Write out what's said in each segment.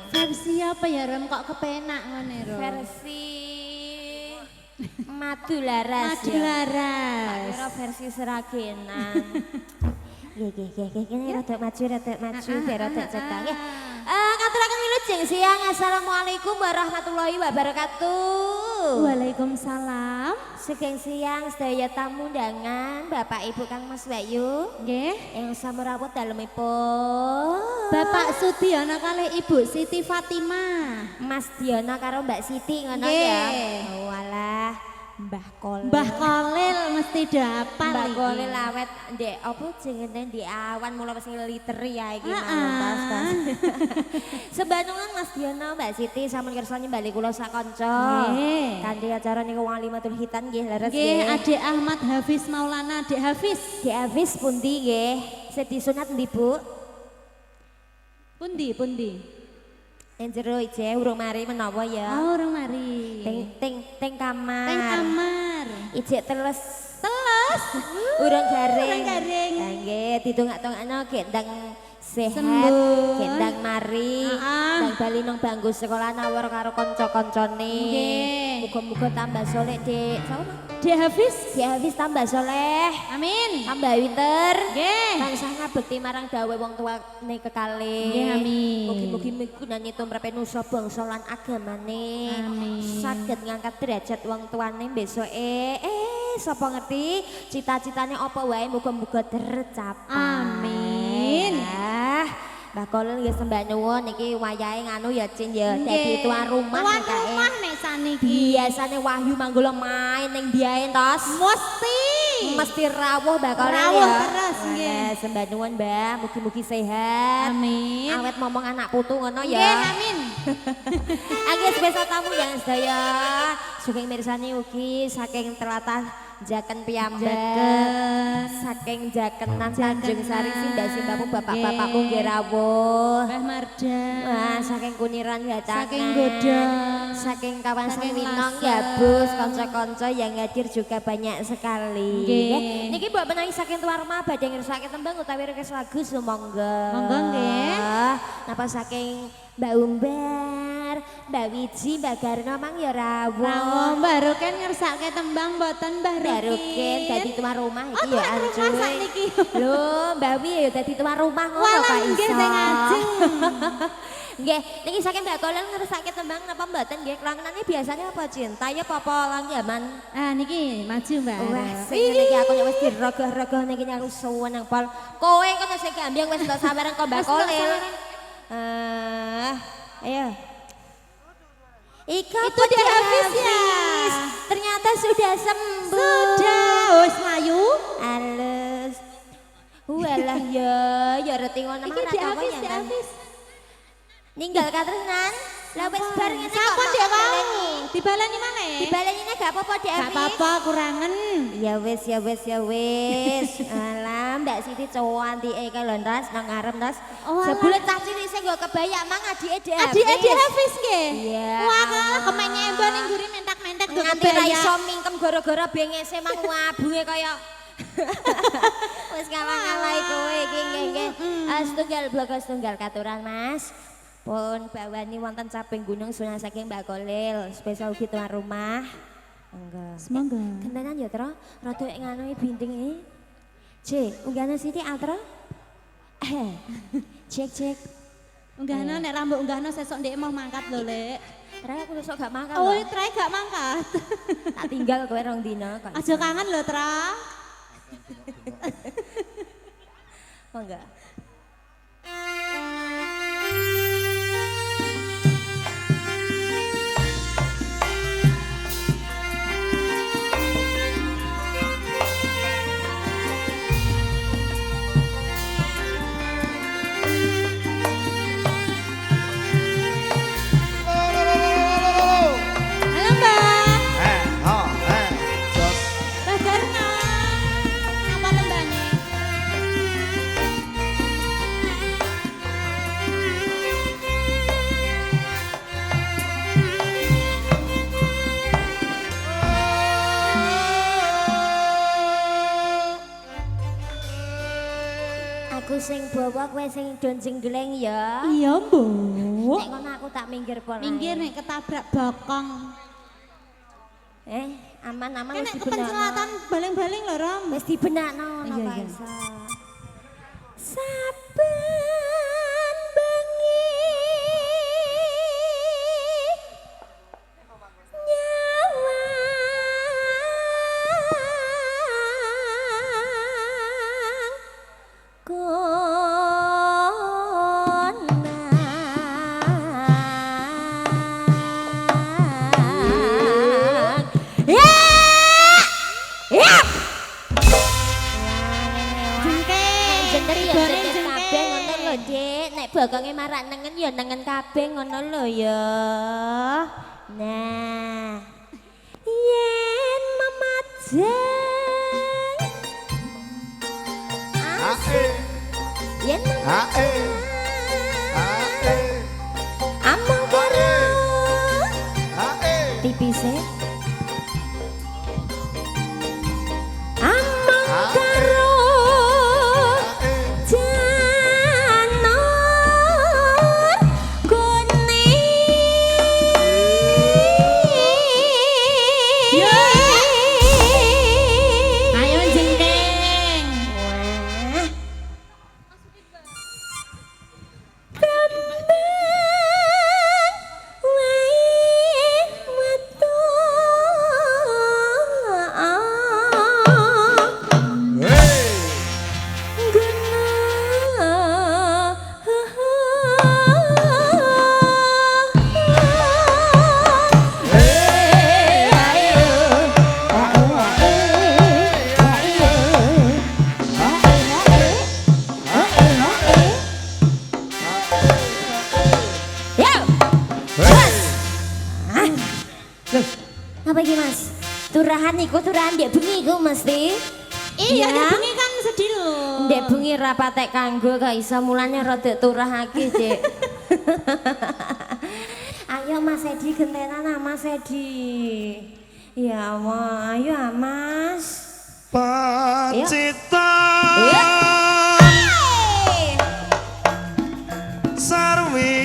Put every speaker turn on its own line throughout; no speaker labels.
Versi apa ya Rom kok kepenak ngene Rom?
Versi Madularas.
Madularas.
Ya. Versi Seragenan. Kene rada maju biar rada cetak ya. Ngaturaken wilujeng siang. Assalamualaikum warahmatullahi wabarakatuh.
Waalaikumsalam.
Sugeng siang sedaya tamu undangan Bapak Ibu Kang Mas Bayu.
Nggih.
Yang samurawut dalemipun
Bapak Sudiono kalih Ibu Siti Fatimah.
Mas Diono karo Mbak Siti ngono
Nggih.
ya. Oh, walah Mbah Kolil.
Mbah Kolil mesti dapat
Mbak
iki.
Kolil awet ndek apa jenenge ndek awan mulai wis ngeliteri ya iki
Heeh.
tas. Sebanungan Mas Diono Mbak Siti sampun kersa nyembali kula sak kanca.
Nggih.
Kanthi acara niku Walimatul Hitan nggih leres
Nggih,
nggih.
Adik Ahmad Hafiz Maulana, Adik Hafiz.
Di Hafiz pundi nggih? Sedhi sunat ndi Bu?
Pundi?
Ning jero ije urung mari menawa ya.
Oh, urung mari.
Ting kamar.
Teng kamar.
Ije teles.
Teles.
Urung garing.
Urung garing.
Lah nggih ditungak-tungakno gendang sehat,
Sembun.
gendang mari,
Heeh.
ndang bali nang bangku sekolah nawar karo kanca-kancane.
Nggih.
Muga-muga tambah soleh, Dik. Sapa?
Adik Hafiz.
Dik Hafiz tambah soleh,
Amin.
tambah winter.
Nggih.
Tansah ngabekti marang dawuh wong tuwane kekalih.
Nggih, amin.
Mugi-mugi migunani tumrape nusa bangsa lan agamane.
Amin.
Saged ngangkat derajat wong tuane besoke. Sapa ngerti cita-citane apa wae muga-muga tercapai.
Amin.
Mbah Kolil nggih sembah nyuwun iki wayahe nganu ya Cin ya
Nggih.
dadi tuan rumah
Tuan
kae.
rumah nek saniki.
Biasane Wahyu manggula main ning diae tos.
Mesti.
Mesti rawuh Mbak Kolil ya.
Rawuh terus, nggih.
Wah, sembah nyuwun Mbak, mugi-mugi sehat.
Amin.
Awet momong anak putu ngono
Nggih,
ya.
amin.
Agis spesial tamu yang sedaya. Sugeng mirsani ugi saking telatah Jaken piyambak.
Jaken.
Saking Jakenan Tanjung Sari Sindah Simbamu bapak-bapakku
Nggih.
nggih rawuh.
Mbah Marda.
Wah, saking Kuniran Batangan.
Saking Godong.
Saking kawasan
Saking
Winong
Lasem.
ya Bus, kanca-kanca yang hadir juga banyak sekali.
Nggih.
Niki mbok menawi saking tuan rumah badhe ngersake tembang utawi request lagu sumangga.
Monggo nggih.
Napa saking Mbak Umbar, Mbak Wiji, Mbak Garno mang ya rawuh.
Rawuh Mbah Ruken ngersake tembang mboten Mbah
Mbak
Rukin.
Rukin dadi tuan rumah
Oh,
iki ya
tuan rumah
ancuy.
sakniki.
Lho, Mbak Wi ya dadi tuan rumah ngono
Walah
Pak
nggih
iso.
sing ajeng.
Nggih, niki saking Mbak Kolil ngersake tembang napa mboten nggih? Kelangenane biasanya apa cinta ya apa langgaman?
Ah niki maju Mbak.
Wah, sing ngene iki aku nek wis dirogoh-rogoh niki aku suweneng pol. Kowe kono sing gambyang wis entuk sabaran kok Mbak
Wis entuk
Kolil.
sabaran.
Ayo. Iko
Itu dia Hafiz ya.
Ternyata sudah sembuh.
Sudah, wis mlayu.
Halus. Walah ya reti ngono
Iki Dik Hafiz, Dik Hafiz.
Ninggal katresnan. Lah wis bar ngene kok.
Sampun
mau
Dek wau.
dibaleni.
Dibaleni maneh.
Dibaleni nek gak apa-apa Dik
Gak
Hafiz.
apa-apa kurangen.
Ya wis ya wis ya wis. Alah Mbak Siti cowok antike kalau ndas nang ngarep ndas.
Oh, alah.
Sebulet tak cilik sing nggo kebaya mang adike Dik Hafiz.
Adik-adik Hafiz nggih.
Iya.
Wah, kalah kemenye embon ning nguri mentak-mentak nggo
Nganti ra
kebaya.
iso mingkem gara-gara bengese mang wabunge kaya wis ngalah-ngalahi kowe iki nggih. Setunggal blok setunggal katuran Mas. Pun bawani wonten caping gunung sunah saking Mbak Kolil, spesial ugi tuan rumah. Monggo.
Semoga.
Gentenan ya, Tro. Rada nganu binting iki. C, unggahna Siti Atra. Cek.
Unggahno nek rambut unggahno sesuk ndek mau mangkat lho, Lek.
Tra aku besok gak makan
Oh,
loh.
trai gak mangkat.
Tak tinggal kowe rong dina kok.
Aja kangen lho, Tra.
Monggo.
Halo, Mbak. Mbak Garna. Apa lembane?
Aku sing bawa kowe sing don jenggleng ya.
Iya, Bu.
Nek ngono aku tak minggir pol.
Minggir
ae.
nek ketabrak bokong.
Aman-aman
Kan
wis
nek
dibenakno.
kepencelatan baling-baling lho, Rom.
Wis dibenakno ngono
Iya,
kok
iya.
iso. Saben bengi nyawa bokonge marak nengen ya nengen kabeh ngono lho ya. Nah. Yen mamajeng. Yen among karo tipise among karo janur kuning
Ayo jengking.
Apa iki Mas? Turahan iku turahan ndek bengi iku mesti.
Iya, ndek bengi kan sedih lho.
Ndek bengi ra patek kanggo gak iso mulane rada turahake, Dik. Ayo Mas Edi gentenan Mas Edi. Ya Allah, ayo Mas.
Pacitan Sarwi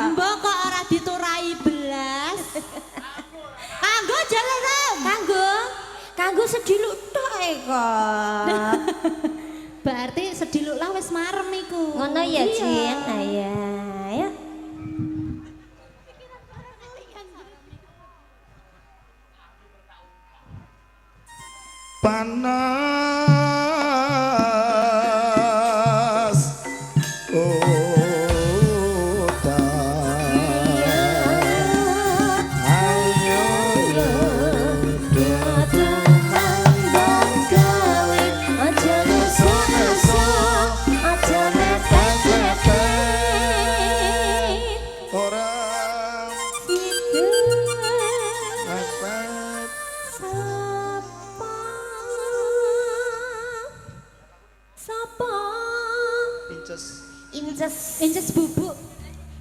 Mbok kok ora diturai belas. Kanggo jalan Ram.
Kanggo sediluk tok e kok.
Berarti sediluk lah wis marem iku.
Ngono ya, Jin. Ayo. Ya.
panas
Inces bubuk.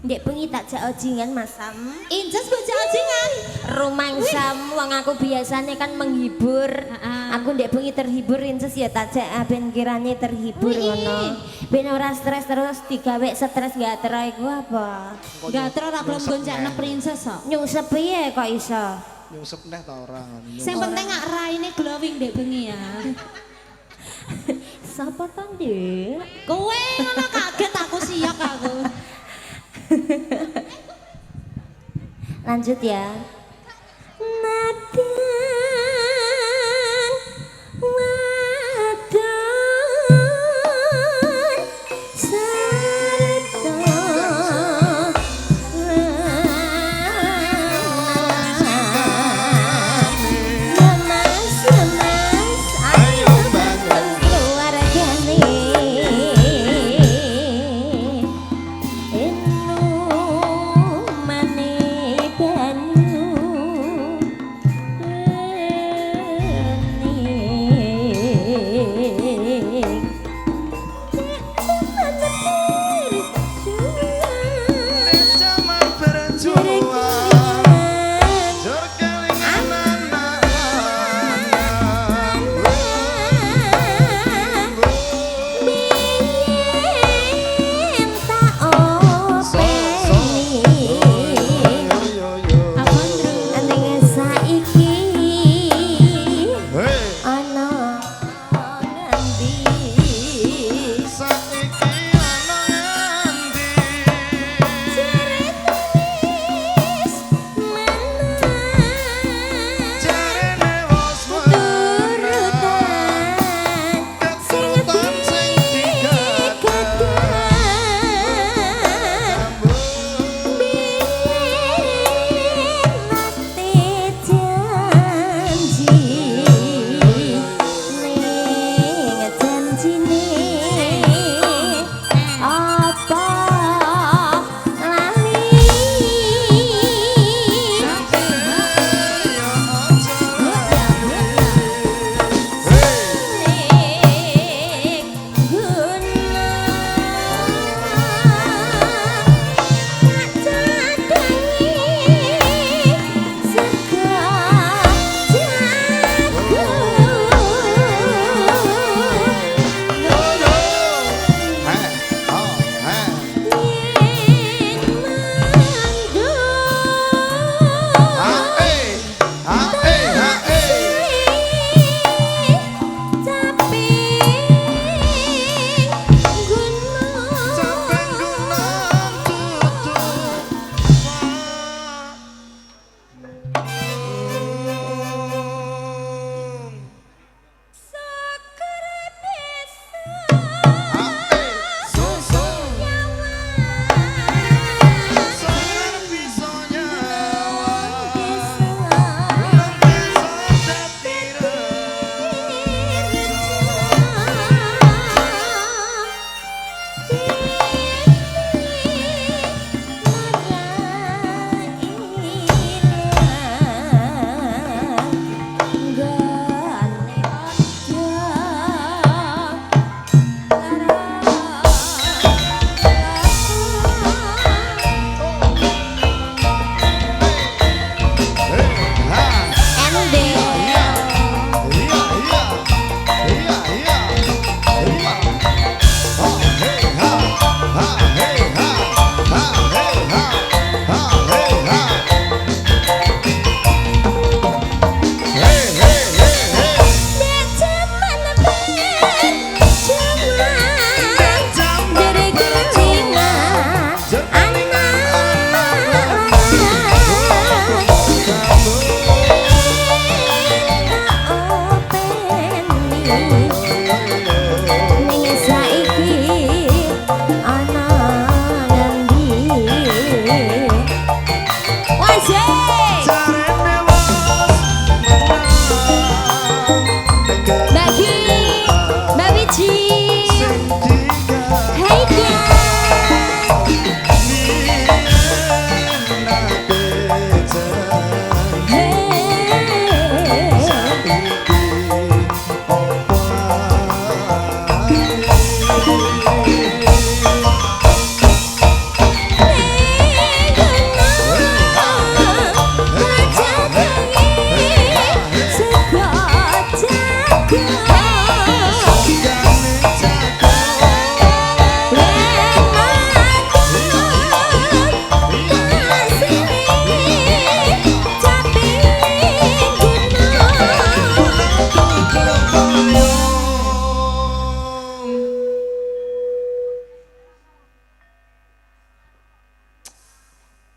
Ndek bengi tak jak ojingan Mas Sam.
Inces kok jak ojingan.
Rumangsam wong aku biasanya kan menghibur. Aku ndek bengi terhibur Inces ya tak jak ben kirane terhibur ngono. Ben ora stres terus digawe stres gak tero iku apa?
Gak terus ora gelem goncakno princess kok.
Nyungsep piye kok iso?
nyungsep neh ta ora
Sing penting gak raine glowing ndek bengi ya.
Sapa to, Ndek?
Kowe ngono kaget aku siok aku.
Lanjut ya. Nadan wadon sarta lemas ayo bangun keluargane enu mane banyu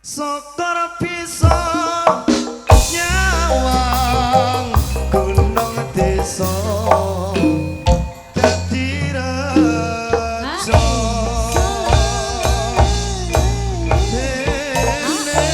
Sokor bisa nyawang gunung desa dadi rejo dene ora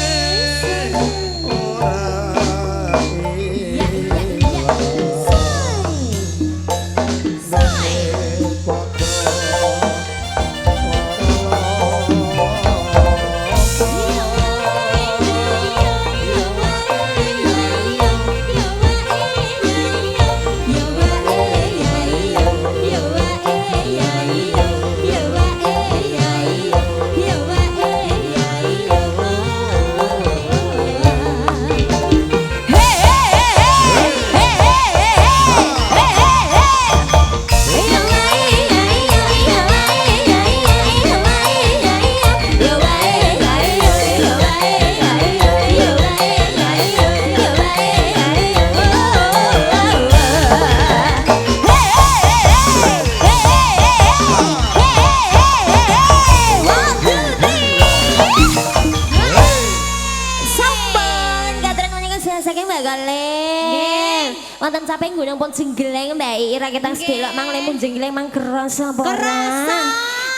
wonten caping gunung pun jenggeleng Mbak Ira kita sedelok mang lemun jenggeleng mang kerasa apa ora?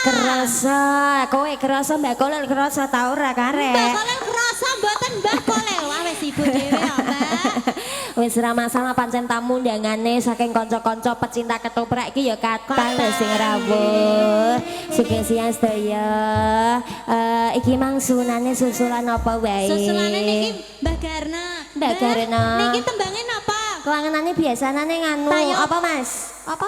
Kerasa. Kowe kerasa Mbak Kolel kerasa ta ora karek?
Mbak Kolel kerasa mboten Mbak Kolel wis ibu dhewe ya Mbak.
Wis ora masalah pancen tamu undangane saking kanca-kanca pecinta ketoprak iki ya kathah lho sing rawuh. Sugeng siang sedaya. Iki mang sunane susulan apa wae?
Susulane niki Mbak Garna.
Mbak Garna.
Niki tembangin apa?
Kelangenane biasane nganu apa Mas? Apa?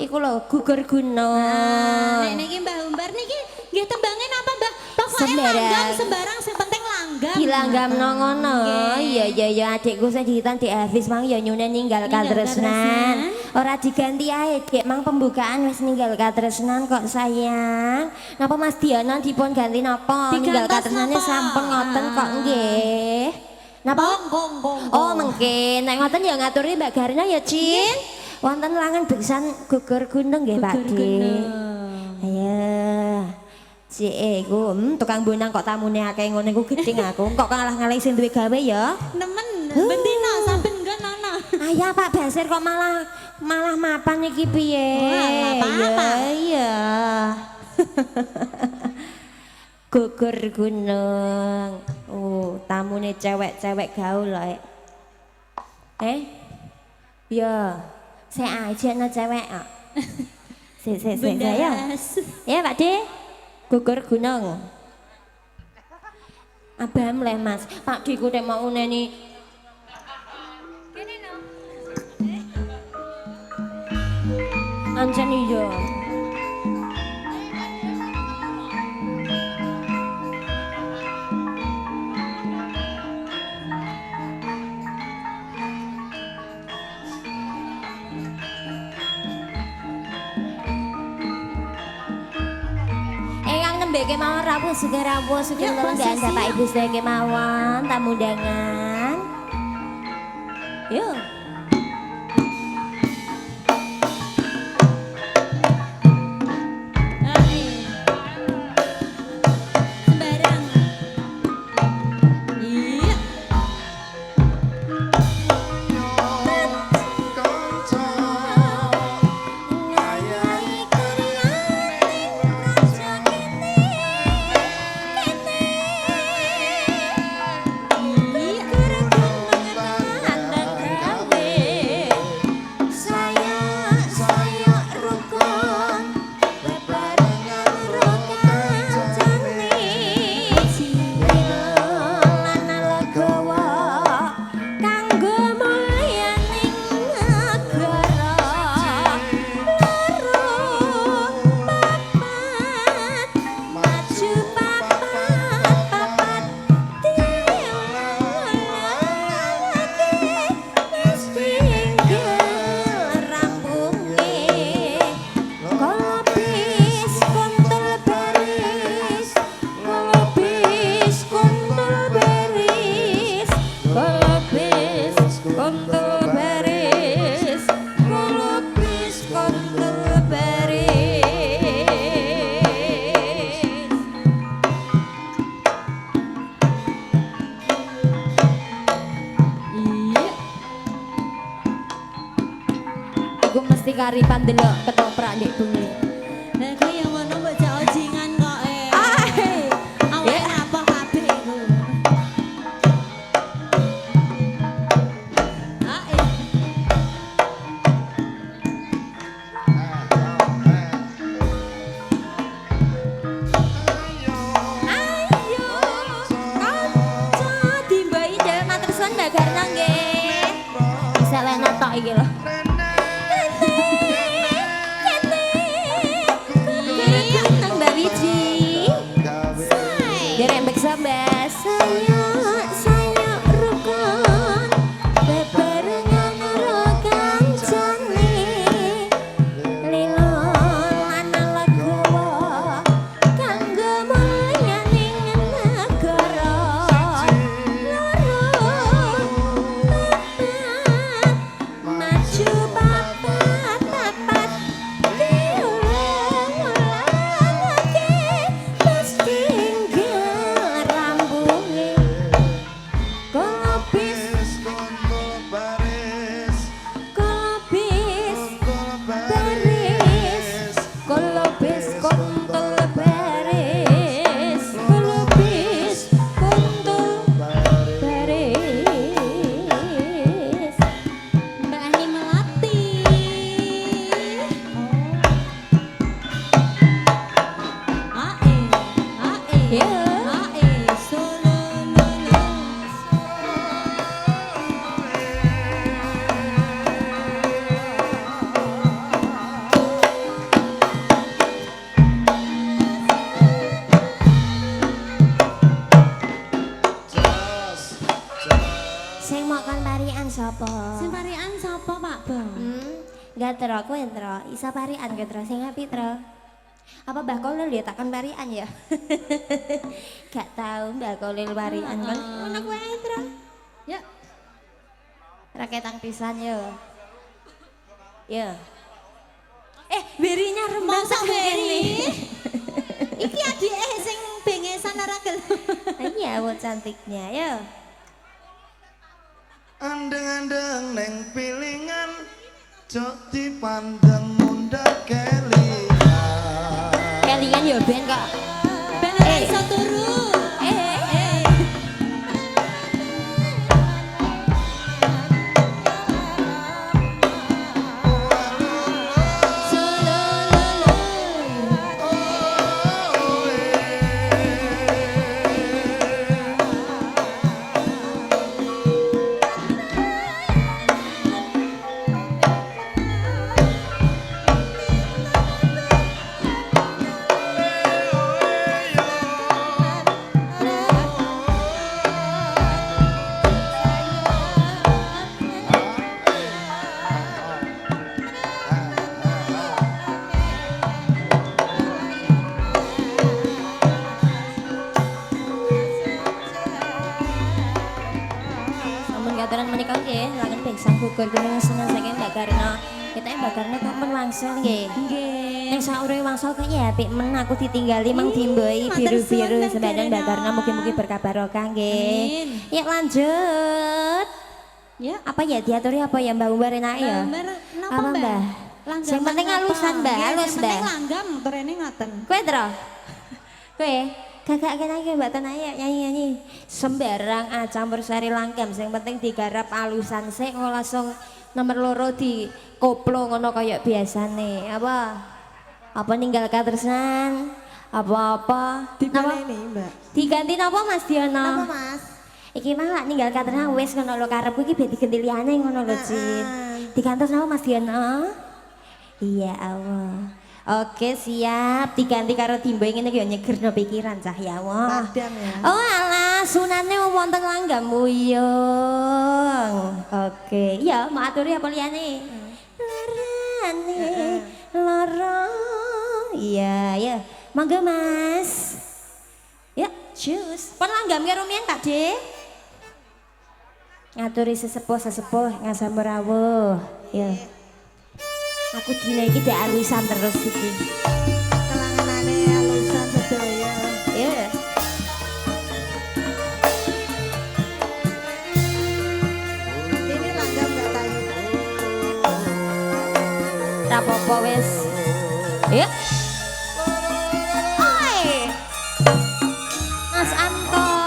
Iku lho gugur gunung.
Nek niki Mbah Umbar niki nggih tembangin apa Mbah? Pokoke
Sembarang.
langgam sembarang sing penting langgam.
Dilanggamno ngono. Iya iya ya adikku sing dihitan Dik Hafiz mang ya nyune ninggal katresnan. Ora diganti ae Dik mang pembukaan wis ninggal katresnan kok sayang. Napa Mas Diana dipun ganti napa? Ninggal katresnane sampun ngoten kok nggih. Napa? Oh mungkin nek ngoten ya ngaturi Mbak Garina ya Cin. Wonten langan beksan gugur gunung nggih Pak Dik. Ayo. Cik iku tukang bonang kok tamune akeh ngono iku gedeng aku. Kok ngalah ngalih sing duwe gawe ya?
Nemen bendina sampean nggon ana.
Ayah Pak Basir kok malah mapan iki piye?
apa-apa.
Iya. Gugur gunung. Tamune cewek-cewek gaul lho. Ya. Saya aja no cewek kok. Sik ya. Ya Pak De. Gugur gunung. Abam leh Mas. Pak De ku tek mau neni. Kene no. Ancen iya. Mbak kemawon rawuh sugeng rawuh sugeng lelenggan Bapak Ibu sedaya kemawon tamu undangan. Yuk.
Sembarang. Iya.
saripan delok ketoprak ndek bengi.
Lah kaya ngono mbok jak ojingan kok awake apa kabeh iku.
Ayo, kanca dimbai dhewe matur suwun Mbak Garna nggih. Bisa lena tok iki lho. Nang Mbak Wiji. Dirembek sambas. Saya rukun bebarengan karo kancane. Lilo ana legowo kanggo mulyaning negara. Maju papat papat diulang-ulangake terus tinggal rambune kolopis
Baris
kolopis
Kontol
baris kolopis kontol baris kolopis kontol baris
Mbak Ani Melati.
Ya.
Solo lolo.
Jas
Sing mau kon parian sapa?
Sing parian sapa Pak Bang?
Gak tero kowe tero, isa parian ke tero sing api tero. Apa Mbah Kolil ya takon parian ya? Gak tahu Mbah Kolil parian kon. Ngono kowe ae tero.
Ya,
Raketang pisan yo. Yo. Berinya rembang
masa
sak
Beri? Iki adike sing bengesan ora gelem.
Iya, buat cantiknya yo.
Andeng-andeng neng pilingan Jok dipandang mundhak kelingan
Kelingan yo ben kok.
Ben ora iso turu. Solo lolo.
Sampun katuran menika nggih, langen pingsang gugur kula seneng saking Mbak Garna. Kita Mbak Garna kapan wangsul nggih?
Nggih.
Ning saure wangsul kok ya apik men aku ditinggali mang dimboi
matur
biru-biru
suwun, Mbak
sebadan Mbak
Garna.
Garna mugi-mugi berkah barokah nggih.
Amin.
Ya lanjut.
Ya.
Apa ya diaturi apa ya Mbak Umbar enak ya?
Mbak, napa
Apa,
Mbak?
Mbak?
Langgam
Sing penting
napa?
halusan, Mbak,
Nggih,
halus,
sing penting
Mbak.
langgam turene ngoten.
Kowe tro? Kowe kakak kena iki Mbak Tanaya ya nyanyi-nyanyi. Sembarang campur sari langgam sing penting digarap alusan sik langsung nomor loro di koplo ngono kaya biasane. Apa? Apa ninggal katresnan? Apa-apa?
Dibaleni, Mbak.
Diganti napa Mas Diono?
Napa, Mas?
Iki mah lak ninggal katresnan wis ngono lho karepku iki ben diganti liyane ngono lho, Jin. Digantos napa Mas Diono? Iya Allah. Oke siap diganti karo timbo ngene iki ya nyegerno pikiran cah ya wah.
Padam ya.
Oh alah sunane wonten langgam muyung. Oke, iya mau aturi apa liyane? Larane lorong. Iya ya. Monggo Mas. Ya, cus. Pon langgam karo rumiyin Pak De. Ngaturi sesepuh-sesepuh ngasam rawuh. Ya. Aku dina iki dak alusan terus iki.
Kelanganane alusan sedaya.
Ya.
Ini langgam enggak tahu.
apa-apa wis. Ya. Oi. Mas Anto.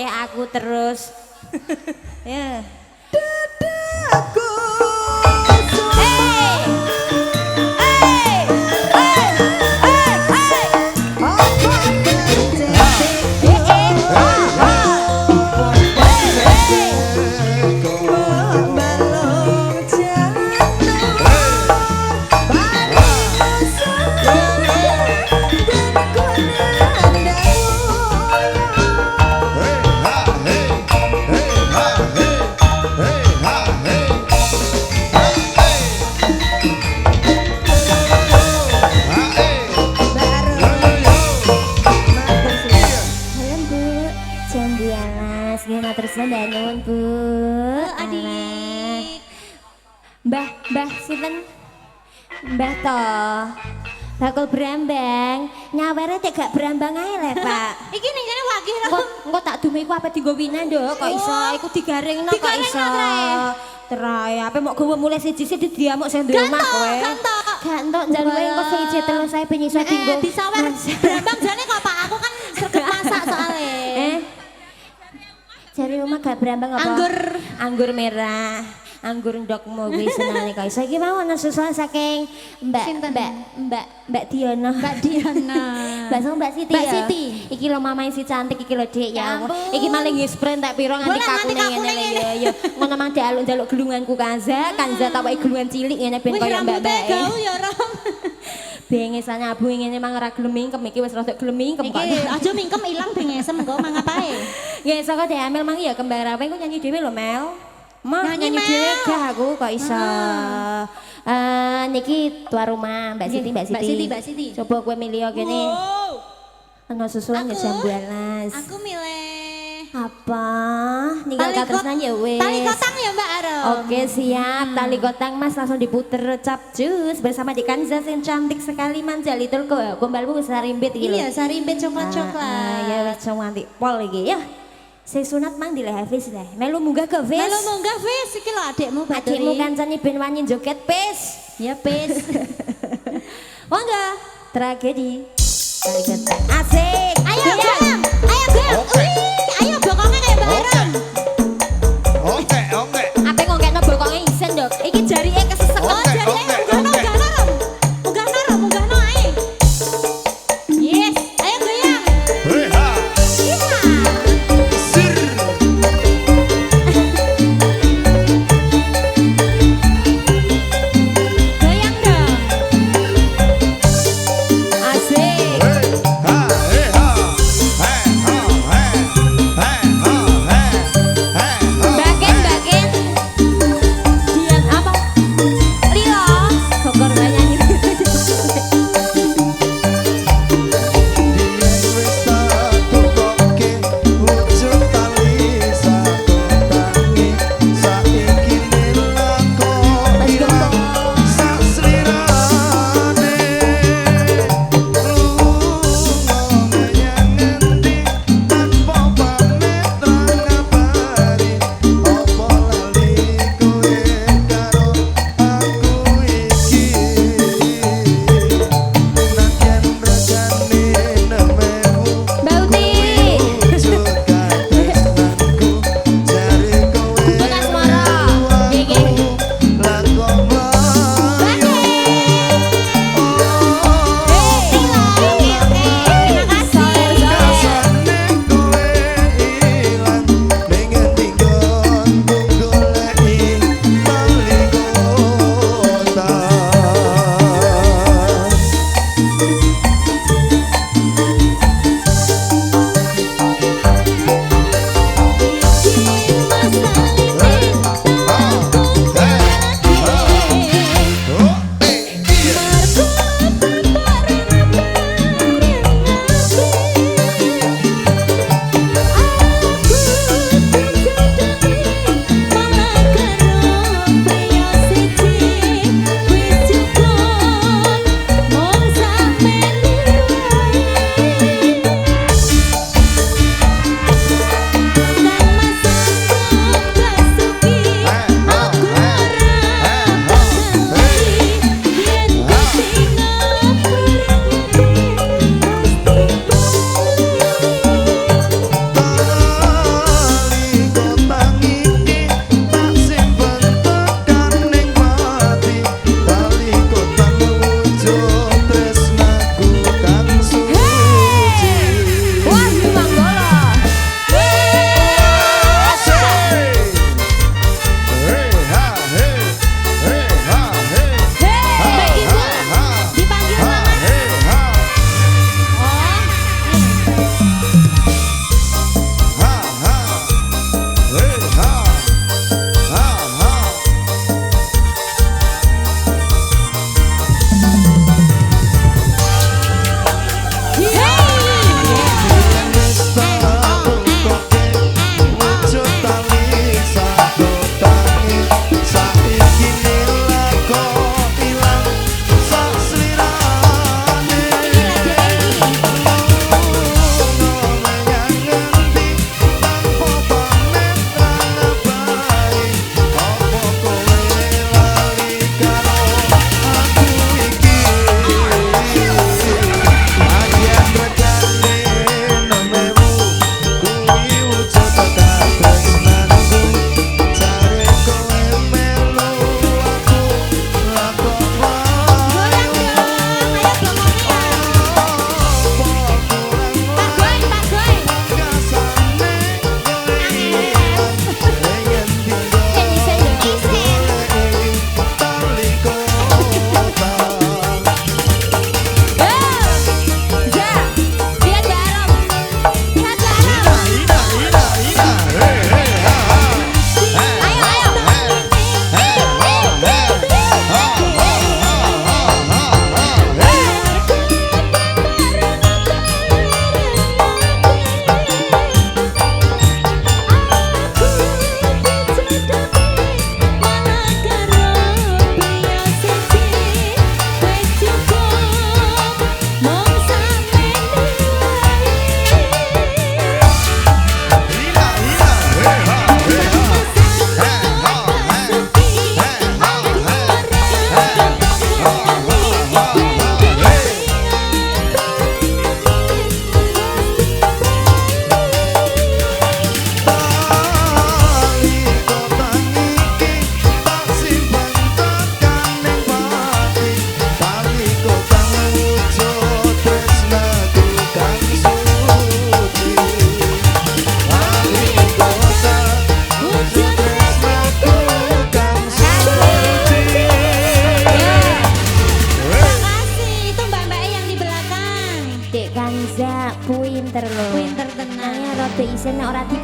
aku terus. Ya.
Dadaku
Hey! Hey! Hey! Hey! Hey!
apa terjadi membalong jatuh padamu sayang dan ku
Halo Bu, Jambu Alas, gimana terus Nuwun Bu?
adik
Mbah sinten? Mbah toh. Bakul berambang, nyawere tek gak berambang ae le, Pak.
iki ning kene wak kira
Engko tak dume iku apa dienggo winan nduk, kok iso iku digaringno kok iso. Terae, apa mau gowo mulai siji-siji diamuk sing ndek omah kowe. Gak entuk njaluk engko sing iji telu saya ben iso dienggo.
disawer berambang jane kok Pak aku kan sregep masak soalnya
Jare omah gak berambang apa? Anggur merah. Anggur ndokmu wis senane kok iso. Iki mau ana susul saking Mbak Diana.
Mbak Diana
Mbak Siti.
Mbak
ya?
Siti.
Iki lho mamae si cantik iki lho Dik ya.
Ya ampun.
Iki malah nggih sprint tak piro nganti
Boleh, nganti
kakune
kakune
ngene
ngene.
ya. Ngono mang dialuk-aluk gelunganku Kanza tak wae gelungan cilik ngene ben
wih
koyo
rambutnya
mbak-mbak.
gaul ya Rom
Bengesan abu ngene mang ora gelem mingkem iki wis rada gelem mingkem kok.
iki aja mingkem ilang bengesem engko mangapae
Ya saka diambil mang ya kembar apa iku nyanyi dhewe lho Mel. Mah
Nyanyi,
nyanyi
Mel.
dhewe gak aku kok iso. Niki tuan rumah Mbak Siti, Mbak Siti.
Mbak Siti.
Coba kowe milih kene.
wow
Ana susulan ya Jambu Alas.
aku milih
Apa? Ninggal katresnan ya wis.
tali kotang ya Mbak Aro
Oke siap, tali kotang mas langsung diputer capcus bersama di Kanza yang cantik sekali manjalitul gombalmu sarimbit iki lho.
iya sarimbit coklat-coklat
Ya wis cantik pol iki ya. Sing sunat mang di Hafiz deh. Melu munggah ke Fis.
Melu munggah wis iki lho adikmu Baturi
Adikmu kancane ben wani joget pis.
ya pis
Monggo. Tragedi. Tali kotang. Asik.
ayo
Goyang.
goyang ayo goyang
Oke.
Wih, ayo bokongnya kayak Mbak Aaron
Oke.
Apa ngongkekno bokonge isen, Dok? Iki jarike kesesek.
oh
Oke,
jadi
oke,
munggahno
oke.
munggahno ae yes ayo goyang
Reha.
iya
Sir.
goyang dong
Asik.
Hey, ha, hey, ha. Hey, ha, hey.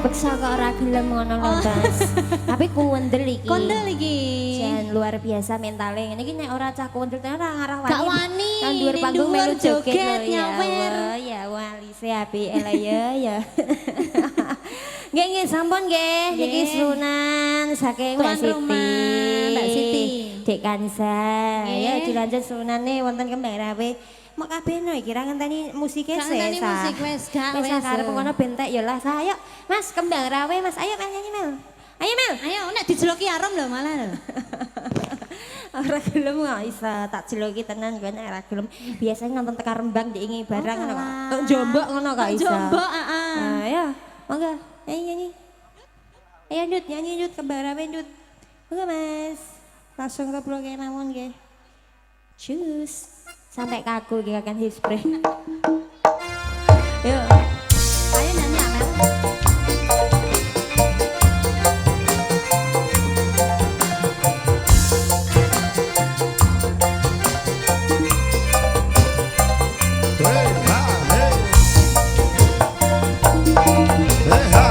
Beksa kok ora gelem ngono lho, Mas. Tapi kuwendel iki.
Kondel iki.
Jan luar biasa mentale. Ngene iki nek ora cah kuwendel tenan ora ngarah wani.
Gak wani,
Nang dhuwur
ning
panggung
dhuwur
melu joget
joget,
lho ya.
nyawer.
Allah, ya wali se apike lah ya. Nggih sampun nggih. Niki sunan saking Mbak
Tuan rumah, Mbak Siti.
Dek Kansa.
Nggih.
Ya dilanjut sunane wonten Kembang Rawe. Mak kabeh no iki ra ngenteni musike
Gak ngenteni
sesa.
musik, wes, gak,
Wes
wes.
arep ngono bentek ya lah. Ayo Mas Kembang Rawe Mas. Ayo Mel nyanyi Mel. Ayo Mel.
Ayo nek dijeloki arom lho malah lho.
Ora gelem kok iso tak jeloki tenan kowe nek ora gelem. Biasanya nonton tekan Rembang diingi barang ngono kok. Tok Jombok ngono kok iso.
Jombok, heeh.
Nah, ya. Monggo. Nyanyi. Ayo Dut, nyanyi Dut Kembang Rawe Dut. Monggo Mas. Langsung keblok mawon nggih. Cus. Sampai kaku iki akan hispre. Yuk.
Ayo nyanyi Amel.
Reha, hey. Reha.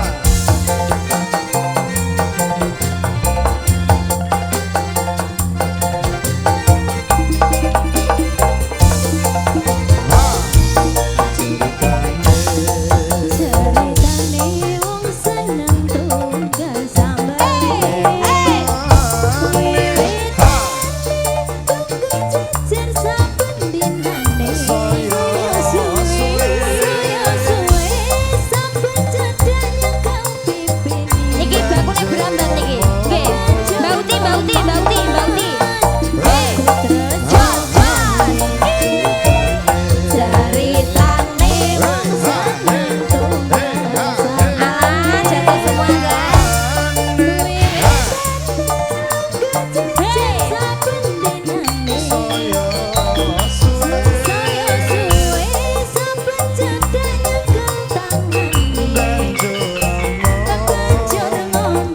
Ceritane wong seneng tunggal sambel. Jejer saben dinane. Saya suwe saben jedanya kang pipini.
Iki bakune berambang niki. Nggih. Bauti. Hei.
Ceritane wong seneng tunggal sambel.
Alah, jatuh semua guys.
Jejer saben dinane.
Saya suwe.
Saya suwe saben jedanya kang tangane.
Banjur
Banjur ngomong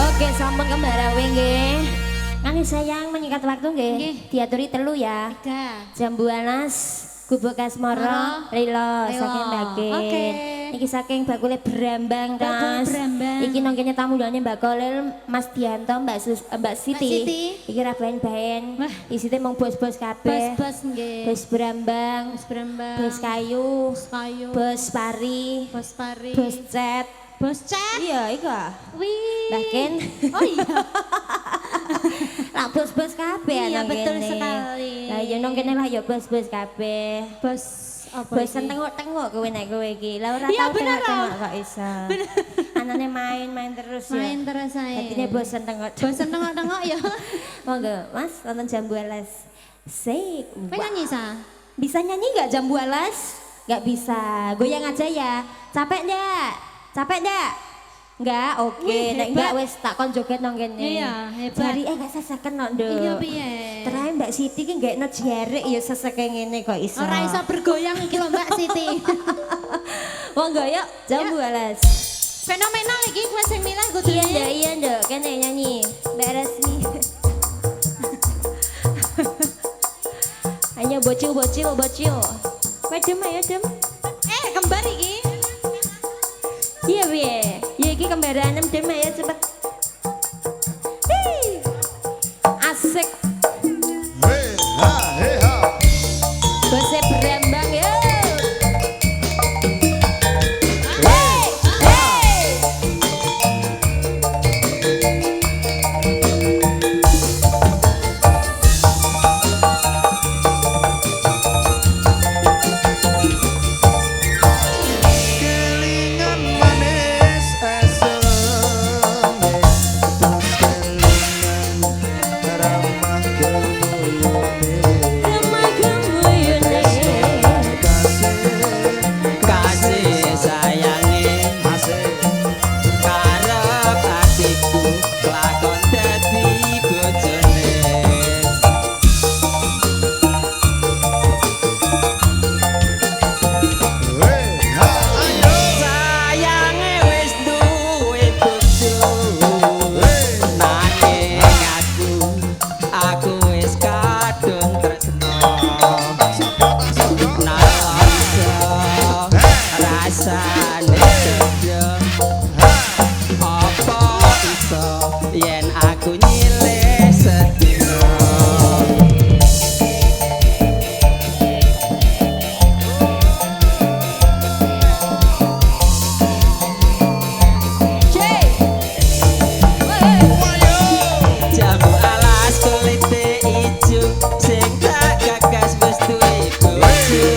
Oke, sampun kembarawe nggih. Ngani sayang menyikat waktu nggih.
Nggih.
Diaturi telu ya. Jam 12 Gubuk Kasmoro Rilo saking Bakin.
Oke.
Iki saking bakule Brambang Tas.
Brambang.
Iki nongkene tamu dane Mbak Kolil, Mas Dianto, Mbak Siti.
Siti.
Iki ra baen-baen.
Wah.
Isine mung bos-bos kabeh.
Bos-bos nggih.
Bos Brambang,
Bos Brambang.
bos kayu,
Kayu.
bos pari,
Bos Pari.
bos cet.
Bos Cek.
Iya, iku.
Wih.
Bahkan
Oh iya.
lah bos-bos kabeh
Iya,
nang
betul
kene.
sekali.
Lah ya nang kene lah ya bos-bos kabeh.
Bos apa?
Bos tengok-tengok kowe nek kowe iki. Lah ora
Iya,
tau
bener,
tengok
Om.
kok iso. Anane main terus ya.
Main terus saya.
Dadine bosen tengok.
Bosen tengok-tengok ya.
Monggo, Mas, nonton jam 12. Sik.
Kowe nyanyi sa?
Bisa nyanyi nggak jam 12? Nggak bisa. Goyang aja ya. Capek ndak? Capek ndak? Nggak, oke.
Wih,
Nek
hebat.
nggak wis tak kon joget nang kene.
Iya, hebat.
Jari nggak seseken kok, Nduk.
Iya piye?
Terakhir Mbak Siti ki nggak jarik ya seseke ngene kok iso.
Ora iso bergoyang iki lho Mbak Siti.
Monggo yuk jam
Ya.
12.
Fenomenal iki kowe sing milih kudu.
Iya Nduk, kene nyanyi. Mbak Resmi. Hanya bocil. Wedem ayo dem.
Kembar iki.
Iya piye? Ya iki kembaran dem ayo cepet. Hii. Asik.
Hey ha, hey ha.
Bose Brambang ya.
Hey ha. Kelingan manis eselene, terus kelingan ramah gemuyune.
Remah gemuyune.
Kasih sayange karep atiku lakon dadi bojone sayange wis duwe bojo nanging aku wis kadung tresno rasane sedih apa iso yen aku nyilih sedina jambu alas kulite ijo sing tak gagas wis duwe bojo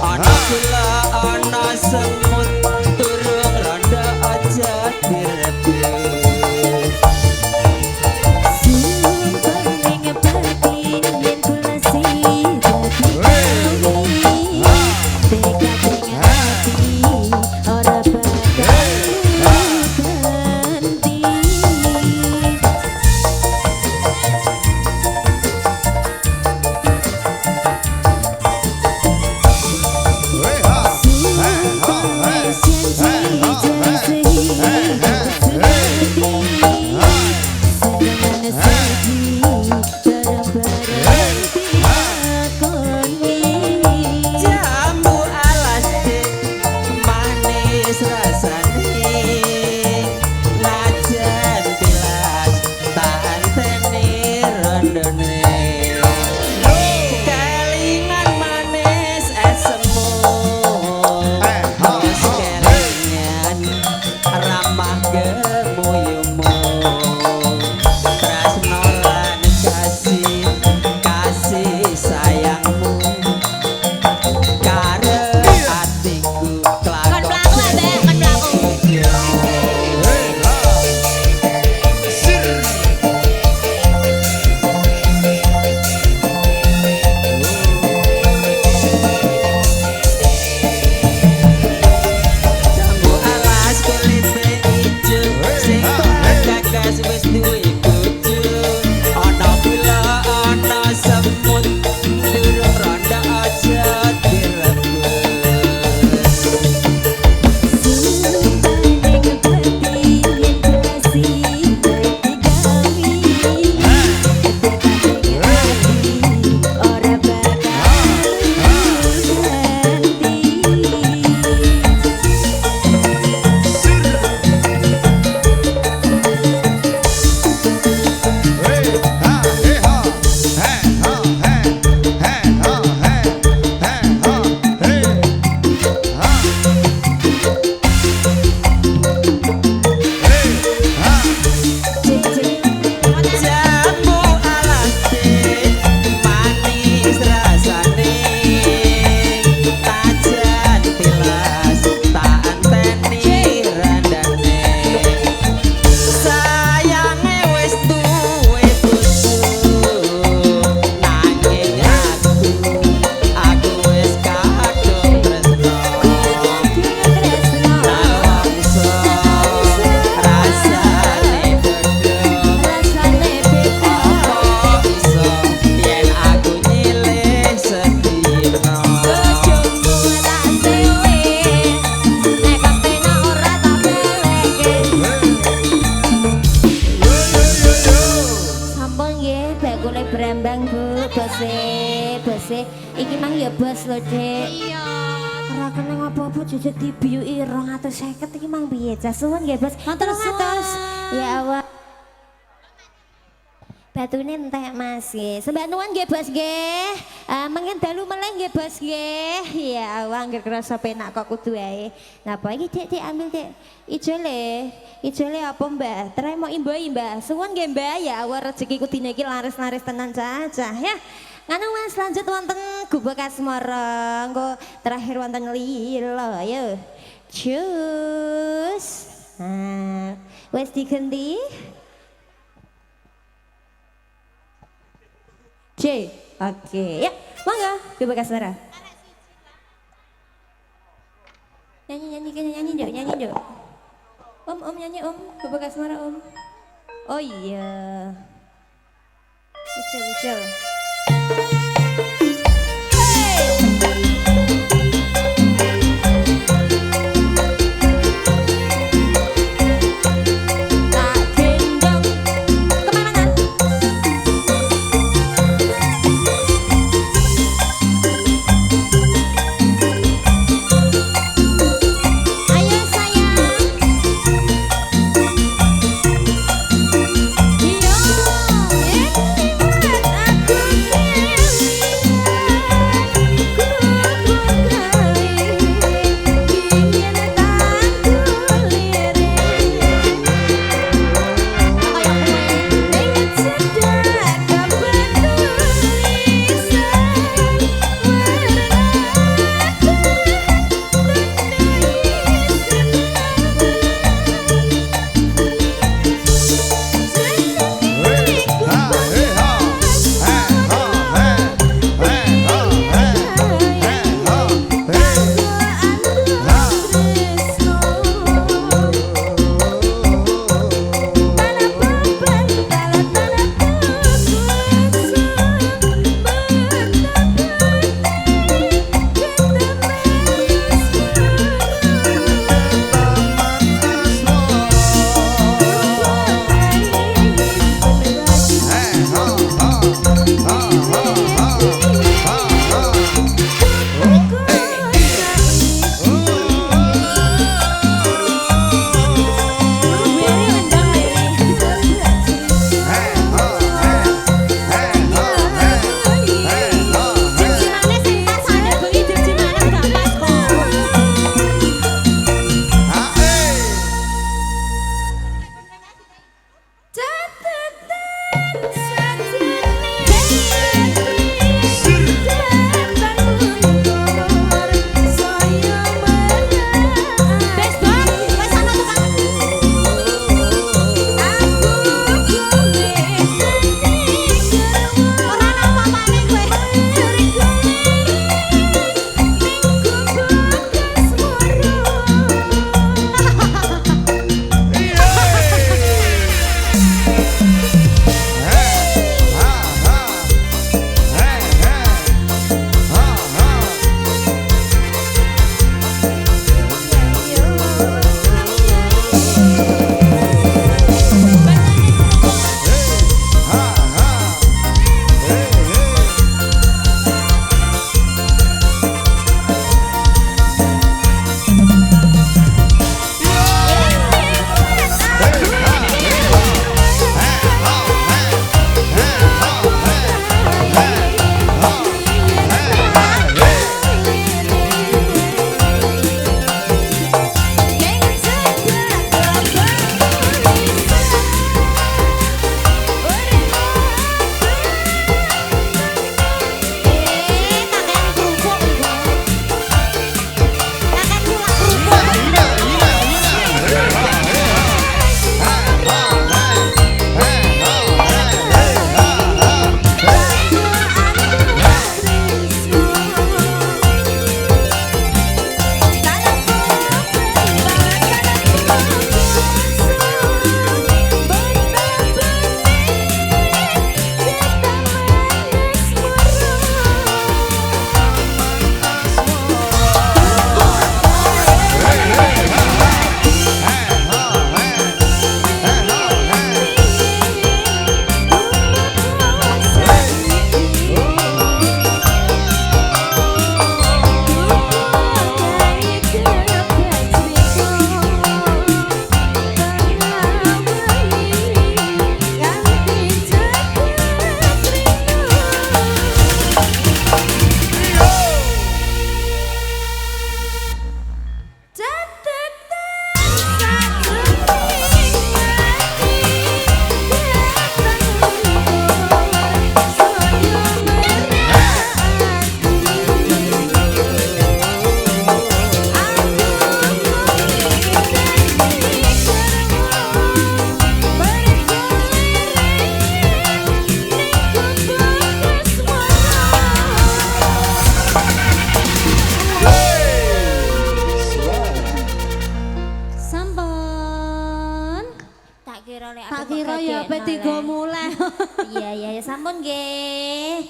ana gula ana semut turung
Iki mang ya bos lho, Dek.
Iya.
Ora kena apa-apa jujur dibiyuki 250 iki mang piye? Jas suwun nggih, Bos.
Matur
200.
suwun.
Ya Allah. Batune entek Mas nggih. Sembah nuwun nggih Bos nggih. Mangken dalu meleh nggih Bos nggih. Ya Allah anggere krasa penak kok kudu ae. Napa iki Dik ambil Dik. Ijole. Ijole apa Mbah? Tremo imboi Mbah. Suwun nggih Mbah ya Allah rezekiku dina iki laris-laris tenan cacah ya. Nganu Mas lanjut wonten Gubuk Asmara. Engko terakhir wonten Lilo ayo. Cus. Wes diganti. C. Oke, ya, monggo Gubuk Asmara. Nyanyi dok. Om nyanyi om, Gubuk Asmara om. Oh iya. Icil. Tak gendong kemenangan. Ayo sayang. Yo, ini buat aku.
Tak kira ya P3 mulai.
Iya sampun nggih.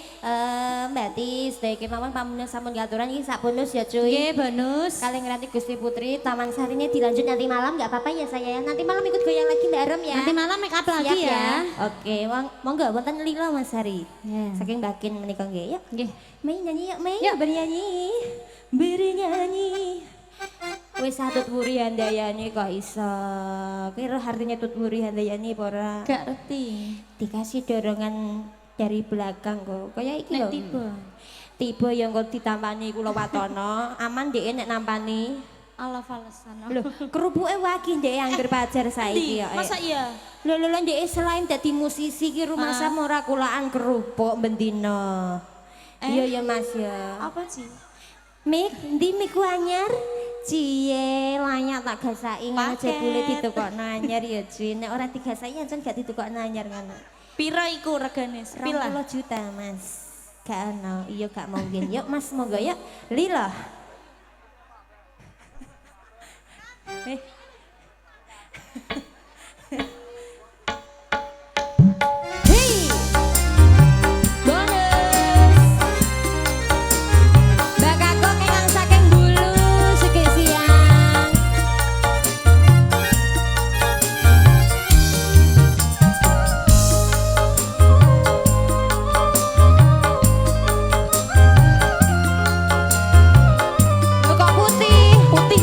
Mbak Tis, sedaya kemawon pamunten sampun gaturan iki sak bonus ya cuy.
Nggih, bonus.
Kalian ngerti Gusti Putri, Taman Sarinya dilanjut nanti malam nggak apa-apa ya saya ya. Nanti malam ikut goyang lagi Mbak Rom ya.
Nanti malam make up
Siap
lagi ya.
Oke, monggo wonten lila Mas Sari.
Ya.
Saking bakin menika nggih. Yuk,
Nggih.
Mei nyanyi yuk, Mei.
Yuk.
Bernyanyi. Bernyanyi. Wis atut wuri handayani kok iso. Kira artinya tut wuri handayani apa ora?
Gak ngerti.
Dikasih dorongan dari belakang kok. Kayak iki
Nek
lho.
tiba.
Tiba yang kok ditampani kula watono, aman dhek nek nampani.
Allah falesan.
Lho, kerupuke wagi ndek angger pajar saiki ya.
Masa iya?
Lho ndek selain dadi musisi ki rumah sama ora kulaan kerupuk bendina. Iya ya Mas ya.
Apa sih?
Mik, ndi miku anyar? Cie, layak tak gasaki ngono
Paket.
jebule ditukokno anyar ya, Ci. Nek ora digasaki ancen gak ditukokno anyar ngono.
Pira iku regane?
20
Pila?
juta, Mas. Gak ono, iya gak mungkin. Yuk Mas, monggo yuk. Lila. Hei. Bonus. Mbak Kakok ingkang saking Bulu sugih siang. Lho kok putih, putih.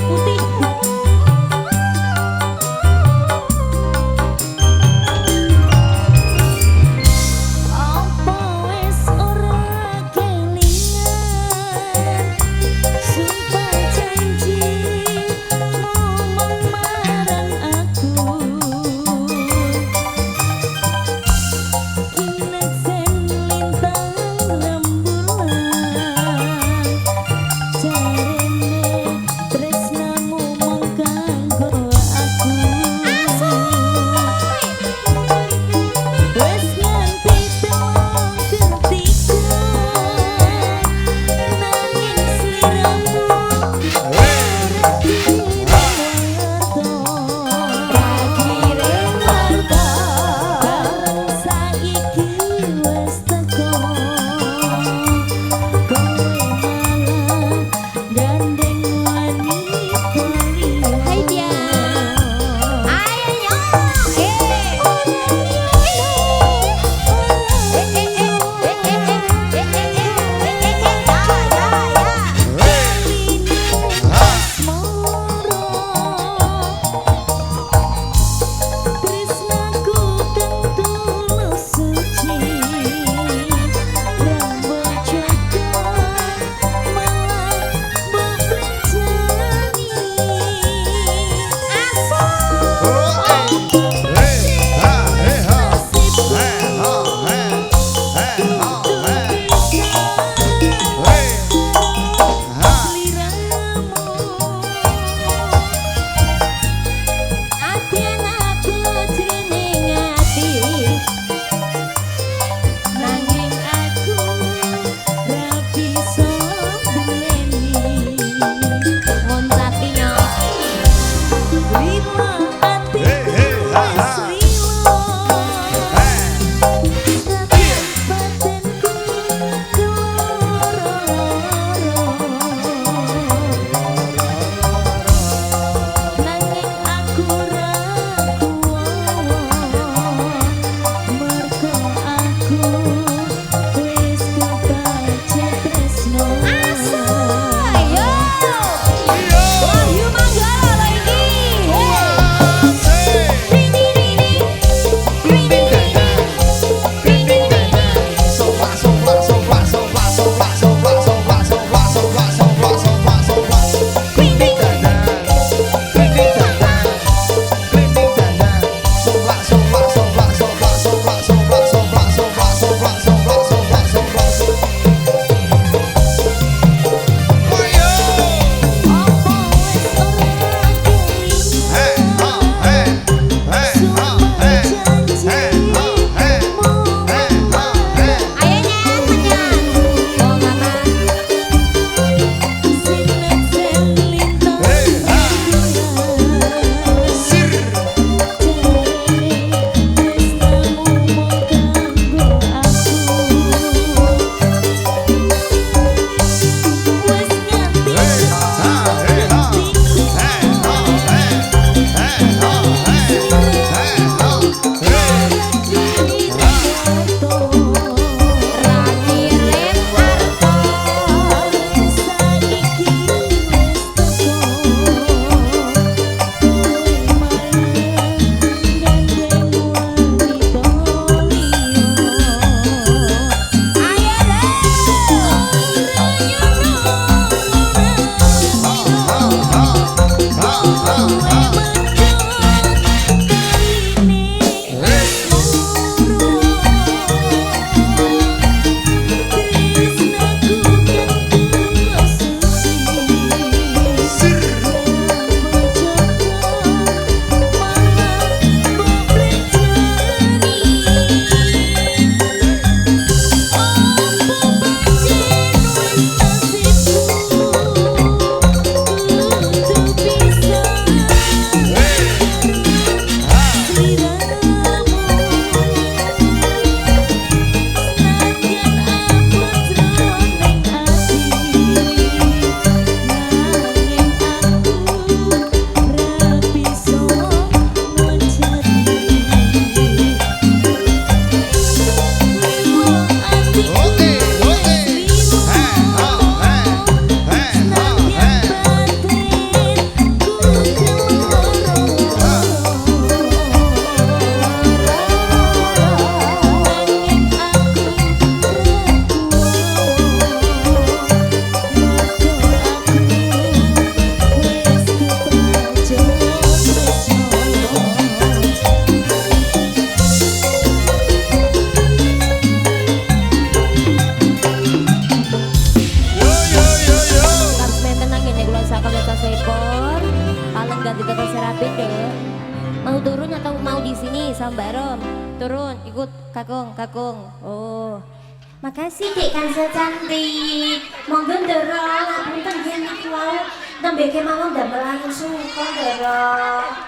Mau turun atau mau di sini Sambarom? Turun, ikut kakung. Oh. Makasih Dek Kansa cantik. Monggo ndoro ngapunten yen niku wau nembe kemawon damel angin suka ndoro.